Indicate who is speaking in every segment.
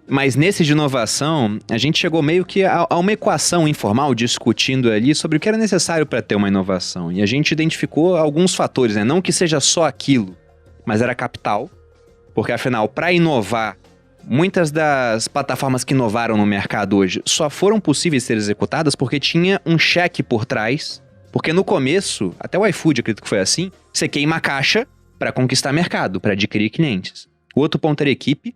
Speaker 1: Mas nesse de inovação, a gente chegou meio que a uma equação informal discutindo ali sobre o que era necessário para ter uma inovação. E a gente identificou alguns fatores, né? Não que seja só aquilo, mas era capital. Porque afinal, para inovar, muitas das plataformas que inovaram no mercado hoje só foram possíveis ser executadas porque tinha um cheque por trás. Porque no começo, até o iFood acredito que foi assim, você queima a caixa para conquistar mercado, para adquirir clientes. O outro ponto era equipe.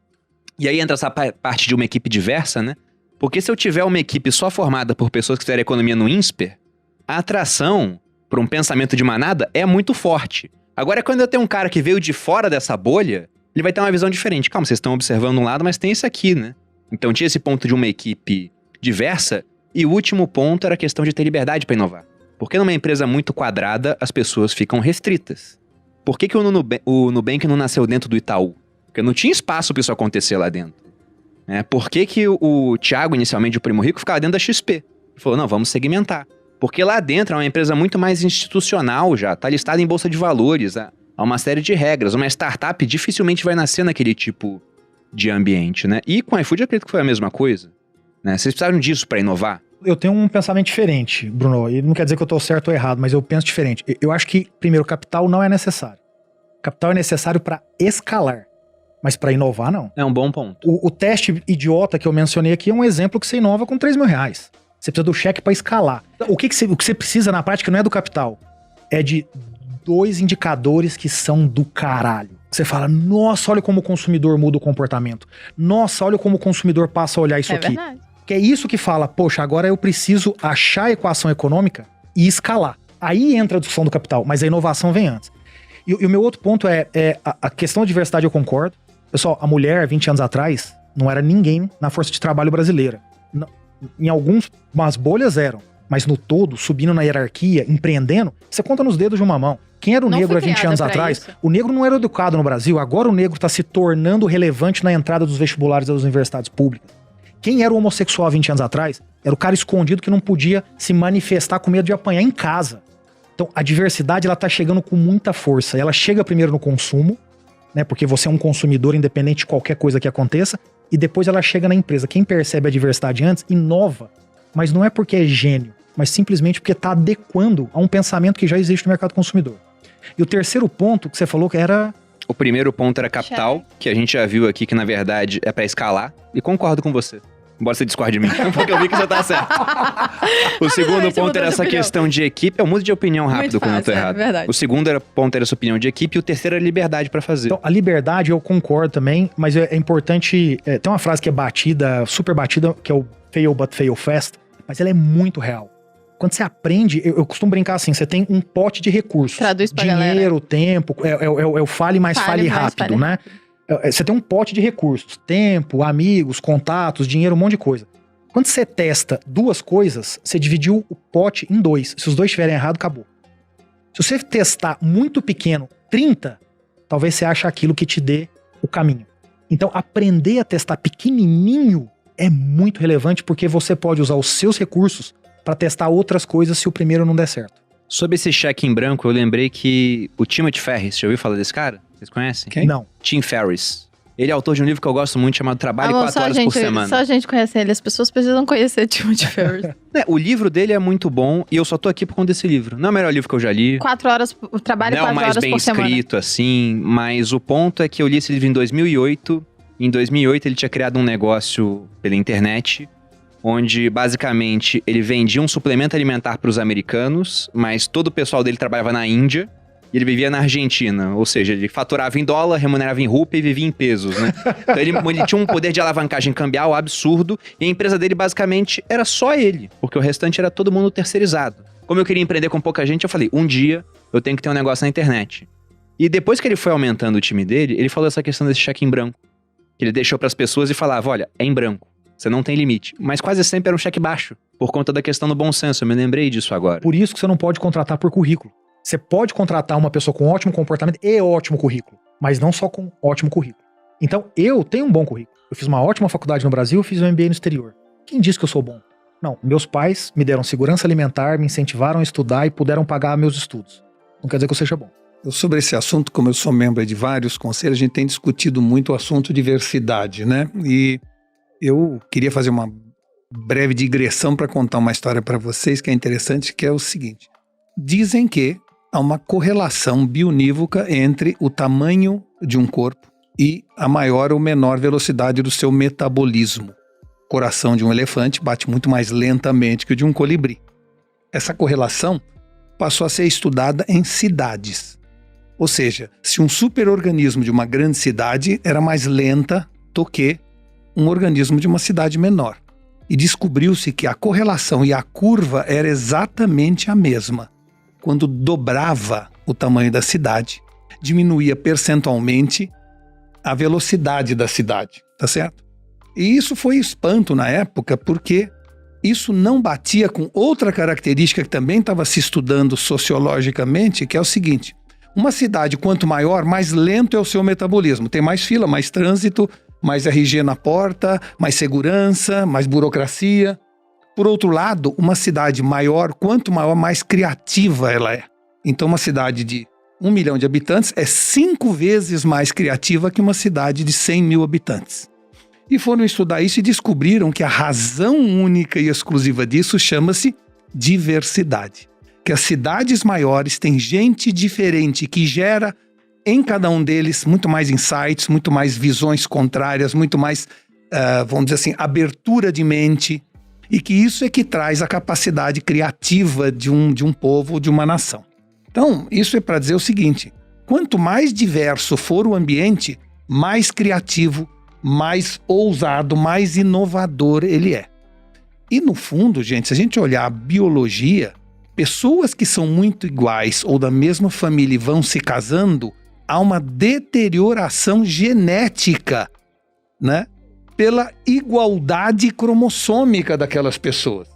Speaker 1: E aí entra essa parte de uma equipe diversa, né? Porque se eu tiver uma equipe só formada por pessoas que fizeram economia no INSPER, a atração para um pensamento de manada é muito forte. Agora, quando eu tenho um cara que veio de fora dessa bolha, ele vai ter uma visão diferente. Calma, vocês estão observando um lado, mas tem esse aqui, né? Então tinha esse ponto de uma equipe diversa. E o último ponto era a questão de ter liberdade para inovar. Porque numa empresa muito quadrada, as pessoas ficam restritas. Por que o Nubank não nasceu dentro do Itaú? Porque não tinha espaço para isso acontecer lá dentro. Por que o Thiago, inicialmente o Primo Rico, ficava dentro da XP? Ele falou, não, vamos segmentar. Porque lá dentro é uma empresa muito mais institucional já, está listada em bolsa de valores, há uma série de regras. Uma startup dificilmente vai nascer naquele tipo de ambiente, né? E com o iFood eu acredito que foi a mesma coisa. Né? Vocês precisaram disso para inovar?
Speaker 2: Eu tenho um pensamento diferente, Bruno, e não quer dizer que eu estou certo ou errado, mas eu penso diferente. Eu acho que, primeiro, capital não é necessário. Capital é necessário para escalar. Mas para inovar, não.
Speaker 1: É um bom ponto.
Speaker 2: O teste idiota que eu mencionei aqui é um exemplo que você inova com R$3.000. Você precisa do cheque para escalar. O que você precisa na prática não é do capital. É de 2 indicadores que são do caralho. Você fala, nossa, olha como o consumidor muda o comportamento. Nossa, olha como o consumidor passa a olhar isso aqui.
Speaker 3: Verdade.
Speaker 2: Que é isso que fala, poxa, agora eu preciso achar a equação econômica e escalar. Aí entra a discussão do capital, mas a inovação vem antes. E o meu outro ponto é a questão da diversidade, eu concordo. Pessoal, a mulher, 20 anos atrás, não era ninguém na força de trabalho brasileira. Em algumas bolhas eram, mas no todo, subindo na hierarquia, empreendendo, você conta nos dedos de uma mão. Quem era o negro há 20 anos atrás? Isso. O negro não era educado no Brasil, agora o negro está se tornando relevante na entrada dos vestibulares das universidades públicas. Quem era o homossexual há 20 anos atrás? Era o cara escondido que não podia se manifestar com medo de apanhar em casa. Então, a diversidade, ela tá chegando com muita força. Ela chega primeiro no consumo, né? Porque você é um consumidor independente de qualquer coisa que aconteça, e depois ela chega na empresa. Quem percebe a diversidade antes, inova, mas não é porque é gênio, mas simplesmente porque está adequando a um pensamento que já existe no mercado consumidor. E o terceiro ponto que você falou que era...
Speaker 1: O primeiro ponto era capital, que a gente já viu aqui que na verdade é para escalar, e concordo com você. Embora você discorde de mim, porque eu vi que você tá certo. O segundo ponto era essa questão de equipe. Eu mudo de opinião rápido quando eu tô errado. O segundo ponto era essa opinião de equipe, e o terceiro era liberdade pra fazer.
Speaker 2: Então, a liberdade eu concordo também, mas é importante... tem uma frase que é batida, super batida, que é o fail but fail fast, mas ela é muito real. Quando você aprende, eu costumo brincar assim, você tem um pote de recursos.
Speaker 3: Traduz pra
Speaker 2: dinheiro,
Speaker 3: galera.
Speaker 2: Tempo, é o fale mais fale rápido, né? Você tem um pote de recursos, tempo, amigos, contatos, dinheiro, um monte de coisa. Quando você testa 2 coisas, você dividiu o pote em 2. Se os 2 estiverem errado, acabou. Se você testar muito pequeno, 30, talvez você ache aquilo que te dê o caminho. Então, aprender a testar pequenininho é muito relevante, porque você pode usar os seus recursos para testar outras coisas se o primeiro não der certo.
Speaker 1: Sobre esse cheque em branco, eu lembrei que o Timothy Ferriss, já ouviu falar desse cara? Vocês conhecem?
Speaker 2: Quem? Não.
Speaker 1: Tim Ferriss. Ele é autor de um livro que eu gosto muito, chamado Trabalhe 4 horas por semana.
Speaker 3: Só a gente conhece ele, as pessoas precisam conhecer Timothy Ferriss.
Speaker 1: O livro dele é muito bom, e eu só tô aqui por conta desse livro. Não é o melhor livro que eu já li.
Speaker 3: 4 horas, trabalhe 4 horas por semana. Não é o mais bem escrito, assim, mas o ponto é que eu li esse livro em 2008. Em 2008 ele tinha criado um negócio pela internet, onde basicamente ele vendia um suplemento alimentar para os americanos, mas todo o pessoal dele trabalhava na Índia, e ele vivia na Argentina, ou seja, ele faturava em dólar, remunerava em rúpia e vivia em pesos, né? Então ele tinha um poder de alavancagem cambial absurdo, e a empresa dele basicamente era só ele, porque o restante era todo mundo terceirizado. Como eu queria empreender com pouca gente, eu falei, um dia eu tenho que ter um negócio na internet. E depois que ele foi aumentando o time dele, ele falou essa questão desse cheque em branco, que ele deixou para as pessoas e falava, olha, é em branco. Você não tem limite. Mas quase sempre era um cheque baixo, por conta da questão do bom senso. Eu me lembrei disso agora.
Speaker 2: Por isso que você não pode contratar por currículo. Você pode contratar uma pessoa com ótimo comportamento e ótimo currículo, mas não só com ótimo currículo. Então, eu tenho um bom currículo. Eu fiz uma ótima faculdade no Brasil, fiz um MBA no exterior. Quem disse que eu sou bom? Não, meus pais me deram segurança alimentar, me incentivaram a estudar e puderam pagar meus estudos. Não quer dizer que eu seja bom.
Speaker 4: Sobre esse assunto, como eu sou membro de vários conselhos, a gente tem discutido muito o assunto diversidade, né? E Eu queria fazer uma breve digressão para contar uma história para vocês que é interessante, que é o seguinte. Dizem que há uma correlação bionívoca entre o tamanho de um corpo e a maior ou menor velocidade do seu metabolismo. O coração de um elefante bate muito mais lentamente que o de um colibri. Essa correlação passou a ser estudada em cidades. Ou seja, se um superorganismo de uma grande cidade era mais lenta do que um organismo de uma cidade menor. E descobriu-se que a correlação e a curva era exatamente a mesma. Quando dobrava o tamanho da cidade, diminuía percentualmente a velocidade da cidade, tá certo? E isso foi espanto na época, porque isso não batia com outra característica que também estava se estudando sociologicamente, que é o seguinte: uma cidade, quanto maior, mais lento é o seu metabolismo. Tem mais fila, mais trânsito, mais RG na porta, mais segurança, mais burocracia. Por outro lado, uma cidade maior, quanto maior, mais criativa ela é. Então, uma cidade de 1 milhão de habitantes é 5 vezes mais criativa que uma cidade de 100 mil habitantes. E foram estudar isso e descobriram que a razão única e exclusiva disso chama-se diversidade. Que as cidades maiores têm gente diferente que gera em cada um deles muito mais insights, muito mais visões contrárias, muito mais, vamos dizer assim, abertura de mente. E que isso é que traz a capacidade criativa de um povo, de uma nação. Então, isso é para dizer o seguinte: quanto mais diverso for o ambiente, mais criativo, mais ousado, mais inovador ele é. E no fundo, gente, se a gente olhar a biologia, pessoas que são muito iguais ou da mesma família e vão se casando, há uma deterioração genética, né? Pela igualdade cromossômica daquelas pessoas.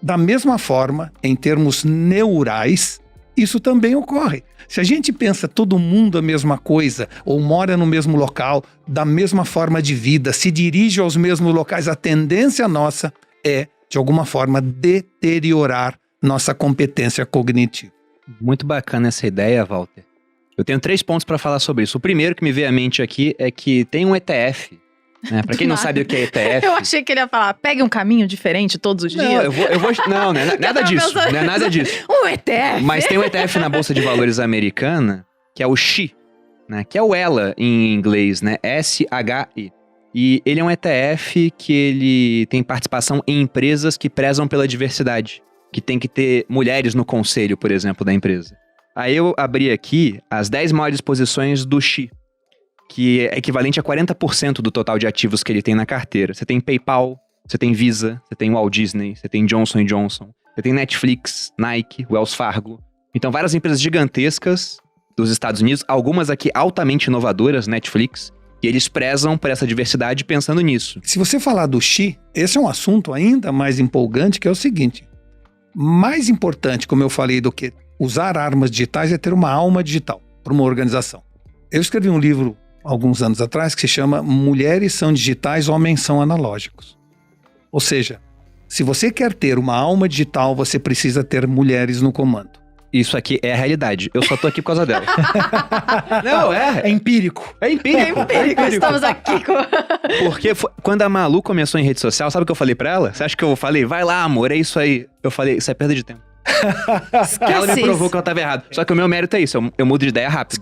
Speaker 4: Da mesma forma, em termos neurais, isso também ocorre. Se a gente pensa todo mundo a mesma coisa, ou mora no mesmo local, da mesma forma de vida, se dirige aos mesmos locais, a tendência nossa é, de alguma forma, deteriorar nossa competência cognitiva.
Speaker 1: Muito bacana essa ideia, Walter. Eu tenho 3 pontos para falar sobre isso. O primeiro que me veio à mente aqui é que tem um ETF. Pra quem não sabe o que é ETF...
Speaker 5: Eu achei que ele ia falar, pegue um caminho diferente todos os dias.
Speaker 1: Não, não é nada disso. Não é nada disso.
Speaker 5: Um ETF?
Speaker 1: Mas tem um ETF na Bolsa de Valores americana, que é o SHI, né? Que é o ELA em inglês, né? SHI. E ele é um ETF que ele tem participação em empresas que prezam pela diversidade. Que tem que ter mulheres no conselho, por exemplo, da empresa. Aí eu abri aqui as 10 maiores posições do SHI, que é equivalente a 40% do total de ativos que ele tem na carteira. Você tem PayPal, você tem Visa, você tem Walt Disney, você tem Johnson & Johnson, você tem Netflix, Nike, Wells Fargo. Então, várias empresas gigantescas dos Estados Unidos, algumas aqui altamente inovadoras, Netflix, e eles prezam por essa diversidade pensando nisso.
Speaker 4: Se você falar do SHI, esse é um assunto ainda mais empolgante, que é o seguinte: mais importante, como eu falei, do que usar armas digitais é ter uma alma digital para uma organização. Eu escrevi um livro alguns anos atrás que se chama Mulheres são digitais, homens são analógicos. Ou seja, se você quer ter uma alma digital, você precisa ter mulheres no comando.
Speaker 1: Isso aqui é a realidade. Eu só tô aqui por causa dela. Não,
Speaker 2: é empírico.
Speaker 5: É empírico. Estamos aqui com...
Speaker 1: Porque quando a Malu começou em rede social, sabe o que eu falei pra ela? Você acha que eu falei, vai lá, amor, é isso aí. Eu falei, isso é perda de tempo. Ela me provou que eu tava errado. Só que o meu mérito é isso, eu mudo de ideia rápido.